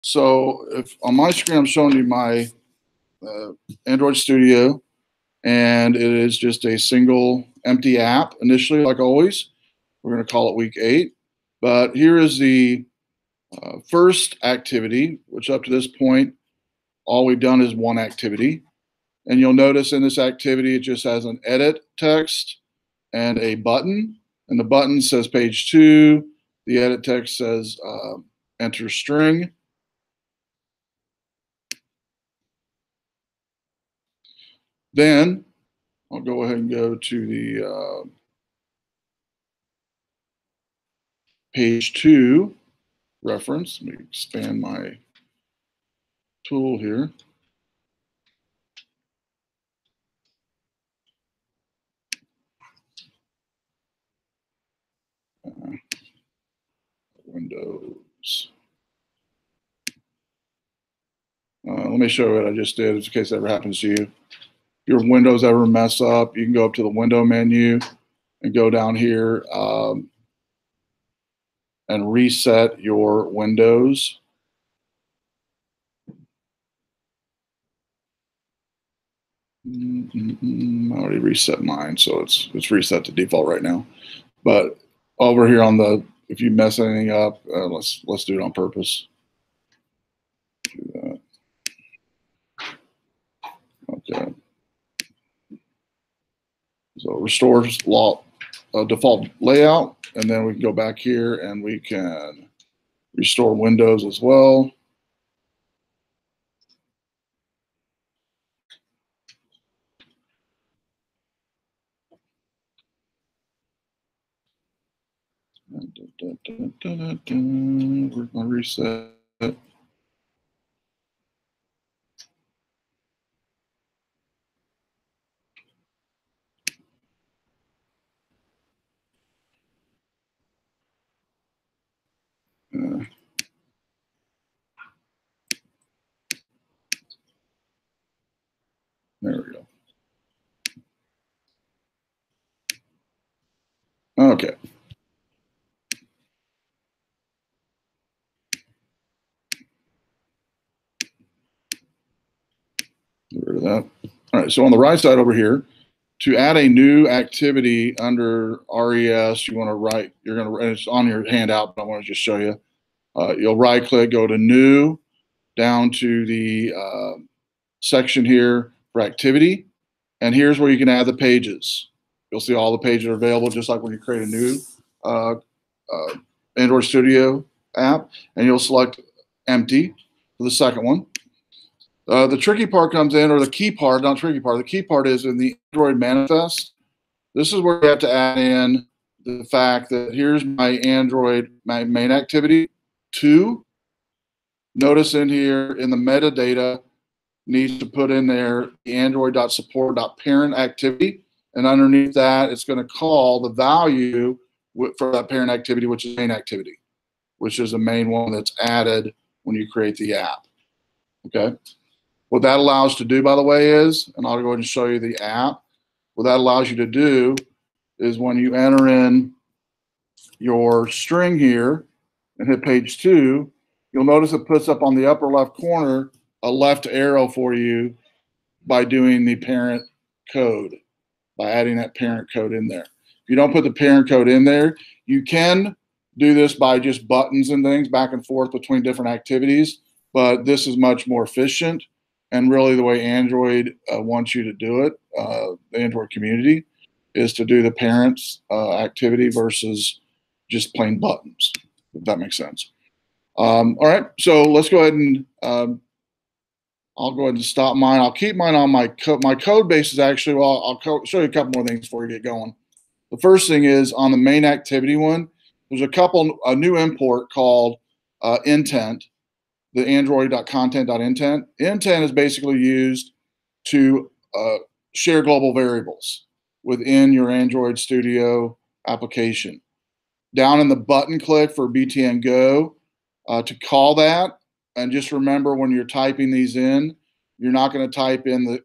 So if on my screen, I'm showing you my Android Studio, and it is just a single empty app initially, like always. We're going to call it week 8. But here is the first activity, which up to this point, all we've done is one activity. And you'll notice in this activity, it just has an edit text and a button. And the button says page 2. The edit text says enter string. Then I'll go ahead and go to the page 2 reference. Let me expand my tool here. Windows. Let me show you what I just did, in case that ever happens to you. If your Windows ever mess up, you can go up to the window menu and go down here and reset your Windows. I already reset mine, so it's reset to default right now. But over here on the, if you mess anything up, let's do it on purpose. Do that. Okay. So restore default layout, and then we can go back here and we can restore Windows as well. Where's my reset? There we go. Okay. Get rid of that. All right, so on the right side over here, to add a new activity under RES, you want to write, it's on your handout, but I want to just show you. You'll right click, go to new, down to the section here for activity. And here's where you can add the pages. You'll see all the pages are available, just like when you create a new Android Studio app. And you'll select empty for the second one. The tricky part comes in, or the key part, not tricky part, the key part is in the Android manifest. This is where you have to add in the fact that here's my Android, my main activity 2. Notice in here in the metadata, needs to put in there the android.support.parent activity. And underneath that, it's going to call the value for that parent activity, which is main activity, which is the main one that's added when you create the app. Okay. What that allows to do, by the way, is, and I'll go ahead and show you the app. What that allows you to do is when you enter in your string here and hit page 2, you'll notice it puts up on the upper left corner a left arrow for you by doing the parent code, by adding that parent code in there. If you don't put the parent code in there, you can do this by just buttons and things back and forth between different activities, but this is much more efficient. And really the way Android wants you to do it, the Android community, is to do the parents activity versus just plain buttons, if that makes sense. All right, so let's go ahead and I'll go ahead and stop mine. I'll keep mine on my code. My code base is actually, well, I'll show you a couple more things before we get going. The first thing is on the main activity one, there's a new import called intent, the android.content.intent. Intent is basically used to share global variables within your Android Studio application. Down in the button click for BTN Go to call that, and just remember when you're typing these in, you're not going to type in the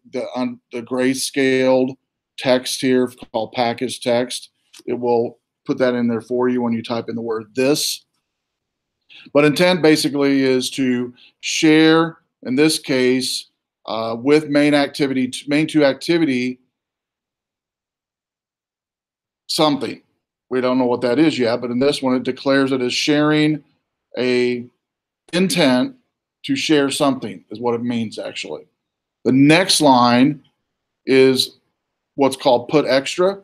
grayscaled text here called package text. It will put that in there for you when you type in the word this. But intent basically is to share, in this case, with main to activity, something. We don't know what that is yet, but in this one, it declares it as sharing a intent to share something is what it means actually. The next line is what's called put extra.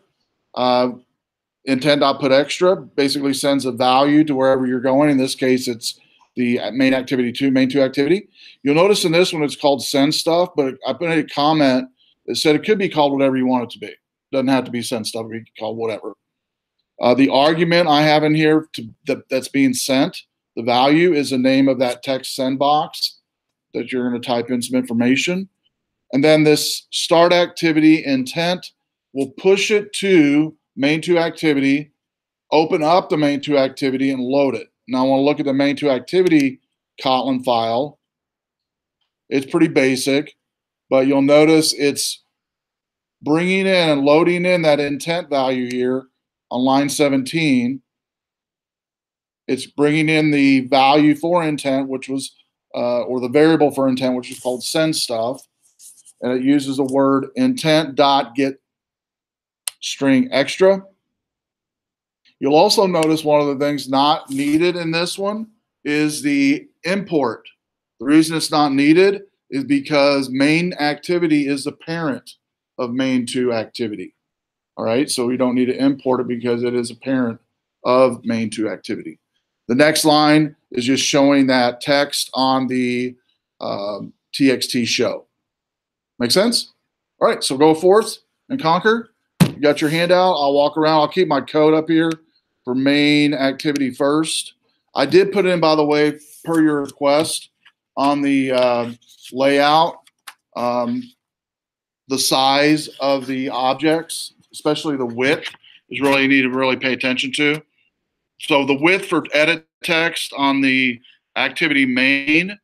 Intent.put extra basically sends a value to wherever you're going. In this case, it's the main to activity. You'll notice in this one it's called send stuff, but I put in a comment that said it could be called whatever you want it to be. It doesn't have to be send stuff, it can be called whatever. The argument I have in here that's being sent, the value is the name of that text send box that you're going to type in some information. And then this start activity intent will push it to main2 activity, open up the main2 activity, and load it. Now I want to look at the main2 activity Kotlin file. It's pretty basic, but you'll notice it's bringing in and loading in that intent value here on line 17. It's bringing in the value for intent, which was, or the variable for intent, which is called send stuff. And it uses the word intent.get string extra. You'll also notice one of the things not needed in this one is the import. The reason it's not needed is because main activity is the parent of main2 activity. All right, so we don't need to import it because it is a parent of main2 activity. The next line is just showing that text on the TXT show. Make sense? All right, so go forth and conquer. You got your handout. I'll walk around. I'll keep my code up here for main activity first. I did put in, by the way, per your request on the layout, the size of the objects, especially the width, is really you need to really pay attention to. So the width for edit text on the activity main,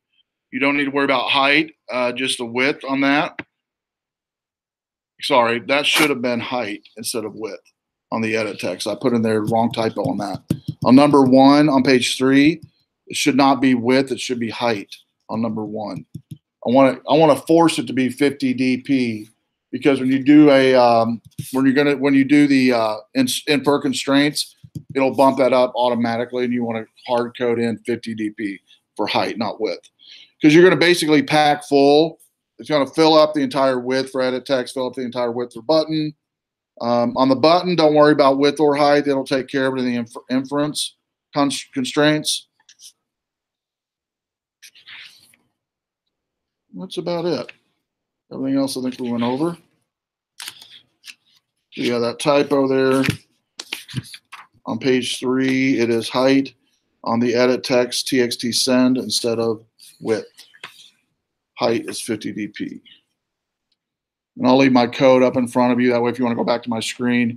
you don't need to worry about height, just the width on that. Sorry, that should have been height instead of width on the edit text. I put in there wrong typo on that. On number 1 on page 3, it should not be width, it should be height on number 1. I want to force it to be 50 dp because when you do a when you do the infer constraints, it'll bump that up automatically, and you want to hard code in 50 dp for height, not width, because you're going to basically pack full. It's going to fill up the entire width for edit text, fill up the entire width for button. On the button, don't worry about width or height. It'll take care of it in the inference constraints. That's about it. Everything else I think we went over. So yeah, that typo there. On page 3, it is height. On the edit text, txt send instead of width. Height is 50 dp. And I'll leave my code up in front of you. That way, if you want to go back to my screen,